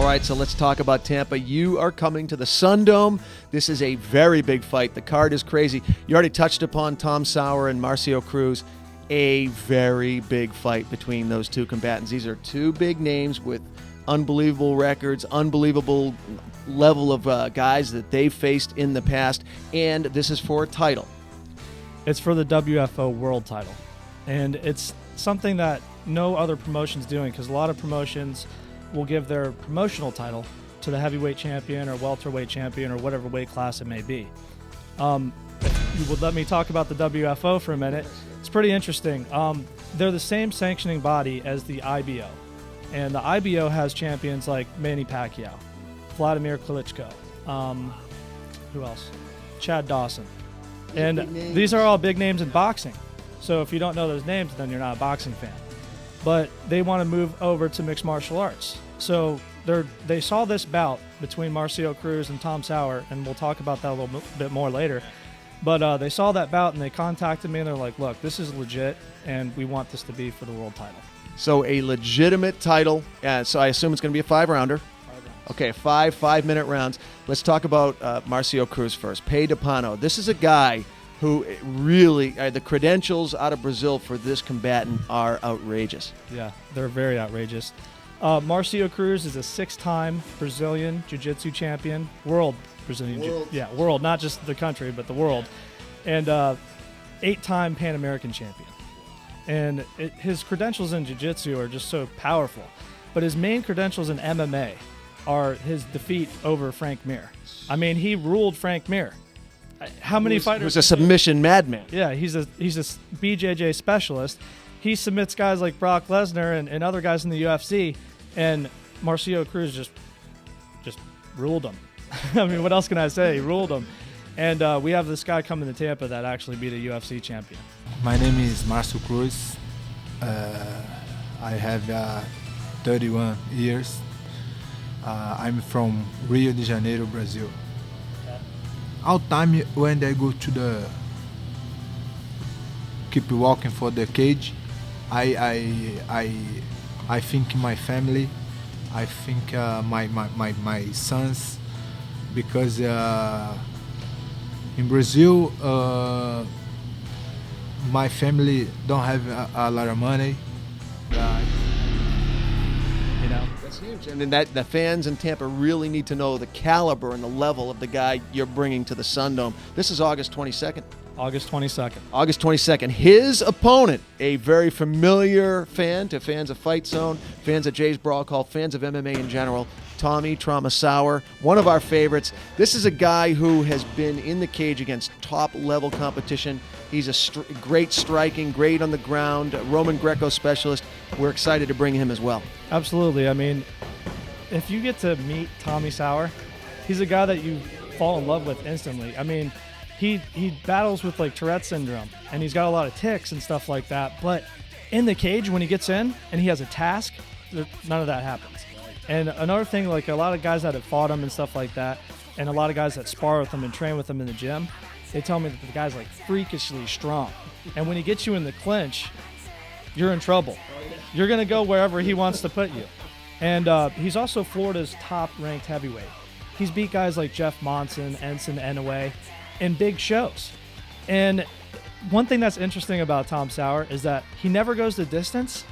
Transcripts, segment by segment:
All right, so let's talk about Tampa. You are coming to the Sundome. This is a very big fight. The card is crazy. You already touched upon Tom Sauer and Marcio Cruz. A very big fight between those two combatants. These are two big names with unbelievable records, unbelievable level of guys that they've faced in the past, and this is for a title. It's for the WFO World title, and it's something that no other promotion's doing, because a lot of promotions will give their promotional title to the heavyweight champion or welterweight champion or whatever weight class it may be. If you would let me talk about the WFO for a minute, it's pretty interesting. They're the same sanctioning body as the IBO, and the IBO has champions like Manny Pacquiao, Vladimir Klitschko, who else? Chad Dawson. And these are all big names in boxing. So if you don't know those names, then you're not a boxing fan. But they want to move over to mixed martial arts. So they saw this bout between Marcio Cruz and Tom Sauer, and we'll talk about that a little bit more later. But they saw that bout, and they contacted me, and they're like, look, this is legit, and we want this to be for the world title. So a legitimate title. So I assume it's going to be a five-rounder. Okay, five-minute rounds. Let's talk about Marcio Cruz first. Pei de Pano. This is a guy who really, the credentials out of Brazil for this combatant are outrageous. Yeah, they're very outrageous. Marcio Cruz is a 6-time Brazilian Jiu-Jitsu champion, world Brazilian, world, not just the country, but the world, and 8-time Pan American champion. And his credentials in Jiu-Jitsu are just so powerful, but his main credentials in MMA are his defeat over Frank Mir. I mean, he ruled Frank Mir. How many fighters? He was a submission madman. Yeah, he's a BJJ specialist. He submits guys like Brock Lesnar and other guys in the UFC, and Marcio Cruz just ruled him. I mean, what else can I say? He ruled him. And we have this guy coming to Tampa that actually beat a UFC champion. My name is Marcio Cruz. I have 31 years. I'm from Rio de Janeiro, Brazil. All time when I go to keep walking for the cage, I think my family, I think my sons, because in Brazil my family don't have a lot of money. That's huge. And then the fans in Tampa really need to know the caliber and the level of the guy you're bringing to the Sundome. This is August 22nd. August 22nd. August 22nd. His opponent, a very familiar fan to fans of Fight Zone, fans of Jay's Brawl Call, fans of MMA in general, Tommy Trauma Sauer, one of our favorites. This is a guy who has been in the cage against top-level competition. He's a great striking, great on the ground, Roman Greco specialist. We're excited to bring him as well. Absolutely. I mean, if you get to meet Tommy Sauer, he's a guy that you fall in love with instantly. I mean, he battles with like Tourette syndrome, and he's got a lot of tics and stuff like that. But in the cage, when he gets in and he has a task, none of that happens. And another thing, like a lot of guys that have fought him and stuff like that, and a lot of guys that spar with him and train with him in the gym, they tell me that the guy's like freakishly strong. And when he gets you in the clinch, you're in trouble. You're going to go wherever he wants to put you. And he's also Florida's top-ranked heavyweight. He's beat guys like Jeff Monson, Ensign Inoue in big shows. And one thing that's interesting about Tom Sauer is that he never goes the distance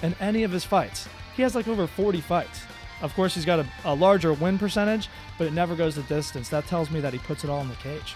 in any of his fights. He has like over 40 fights. Of course, he's got a larger win percentage, but it never goes the distance. That tells me that he puts it all in the cage.